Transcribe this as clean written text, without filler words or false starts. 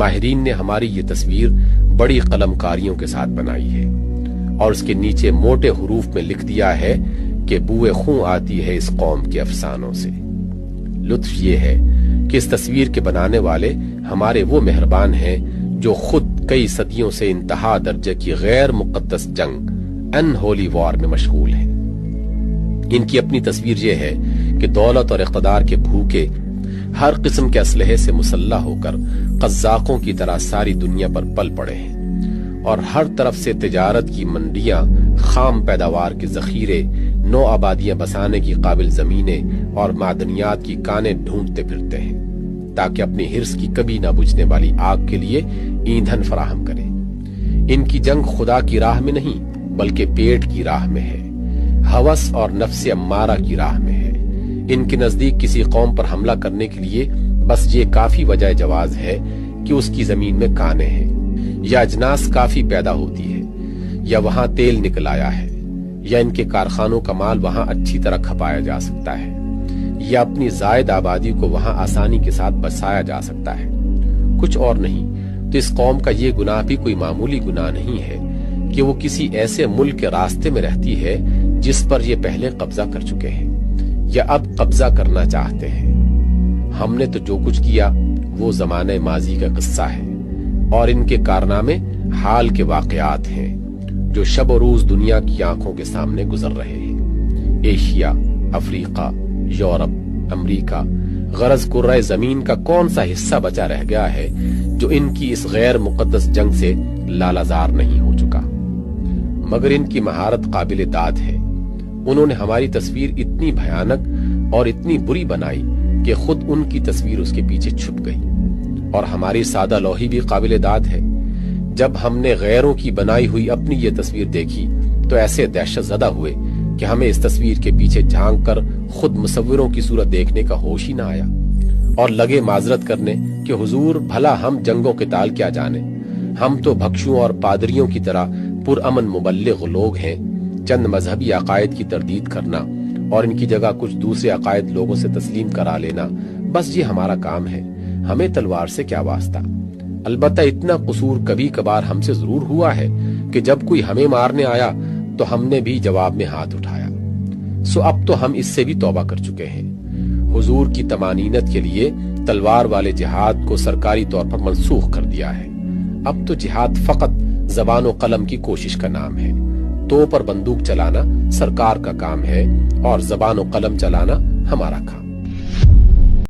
ماہرین نے ہماری یہ تصویر بڑی قلم کاریوں کے ساتھ بنائی ہے اور اس کے نیچے موٹے حروف میں لکھ دیا ہے کہ بوئے خون آتی ہے اس قوم کے افسانوں سے۔ لطف یہ ہے کہ اس تصویر کے بنانے والے ہمارے وہ مہربان ہیں جو خود کئی صدیوں سے انتہا درجے کی غیر مقدس جنگ ان ہولی وار میں مشغول ہیں۔ ان کی اپنی تصویر یہ ہے کہ دولت اور اقتدار کے بھوکے ہر قسم کے اسلحے سے مسلح ہو کر قزاقوں کی طرح ساری دنیا پر پل پڑے ہیں اور ہر طرف سے تجارت کی منڈیاں، خام پیداوار کے ذخیرے، نو آبادیاں بسانے کی قابل زمینیں اور معدنیات کی کانیں ڈھونڈتے پھرتے ہیں تاکہ اپنی ہرس کی کبھی نہ بجھنے والی آگ کے لیے ایندھن فراہم کریں۔ ان کی جنگ خدا کی راہ میں نہیں بلکہ پیٹ کی راہ میں ہے، ہوس اور نفس امارہ کی راہ میں ہے۔ ان کے نزدیک کسی قوم پر حملہ کرنے کے لیے بس یہ کافی وجہ جواز ہے کہ اس کی زمین میں کانیں ہیں، یا اجناس کافی پیدا ہوتی ہے، یا وہاں تیل نکل آیا ہے، یا ان کے کارخانوں کا مال وہاں اچھی طرح کھپایا جا سکتا ہے، یا اپنی زائد آبادی کو وہاں آسانی کے ساتھ بسایا جا سکتا ہے، کچھ اور نہیں۔ تو اس قوم کا یہ گناہ بھی کوئی معمولی گناہ نہیں ہے کہ وہ کسی ایسے ملک کے راستے میں رہتی ہے جس پر یہ پہلے قبضہ کر چکے ہیں یا اب قبضہ کرنا چاہتے ہیں۔ ہم نے تو جو کچھ کیا وہ زمانہ ماضی کا قصہ ہے اور ان کے کارنامے حال کے واقعات ہیں جو شب و روز دنیا کی آنکھوں کے سامنے گزر رہے ہیں۔ ایشیا، افریقہ، یورپ، امریکہ، غرض کرۂ زمین کا کون سا حصہ بچا رہ گیا ہے جو ان کی اس غیر مقدس جنگ سے لالہزار نہیں ہو چکا؟ مگر ان کی مہارت قابل داد ہے۔ انہوں نے ہماری تصویر اتنی بھیانک اور اتنی بری بنائی کہ خود ان کی تصویر اس کے پیچھے چھپ گئی، اور ہماری سادہ لوحی بھی قابل داد ہے۔ جب ہم نے غیروں کی بنائی ہوئی اپنی یہ تصویر دیکھی تو ایسے دہشت زدہ ہوئے کہ ہمیں اس تصویر کے پیچھے جھانک کر خود مصوروں کی صورت دیکھنے کا ہوش ہی نہ آیا، اور لگے معذرت کرنے کہ حضور بھلا ہم جنگوں کے تال کیا جانے، ہم تو بھکشوں اور پادریوں کی طرح پرامن مبلغ لوگ ہیں۔ چند مذہبی عقائد کی تردید کرنا اور ان کی جگہ کچھ دوسرے عقائد لوگوں سے تسلیم کرا لینا، بس یہ ہمارا کام ہے، ہمیں تلوار سے کیا واسطہ۔ البتہ اتنا قصور کبھی کبھار ہم سے ضرور ہوا ہے کہ جب کوئی ہمیں مارنے آیا تو ہم نے بھی جواب میں ہاتھ اٹھایا۔ سو اب تو ہم اس سے بھی توبہ کر چکے ہیں۔ حضور کی طمانینت کے لیے تلوار والے جہاد کو سرکاری طور پر منسوخ کر دیا ہے۔ اب تو جہاد فقط زبان و قلم کی کوشش کا نام ہے۔ تو پر بندوق چلانا سرکار کا کام ہے اور زبان و قلم چلانا ہمارا کام۔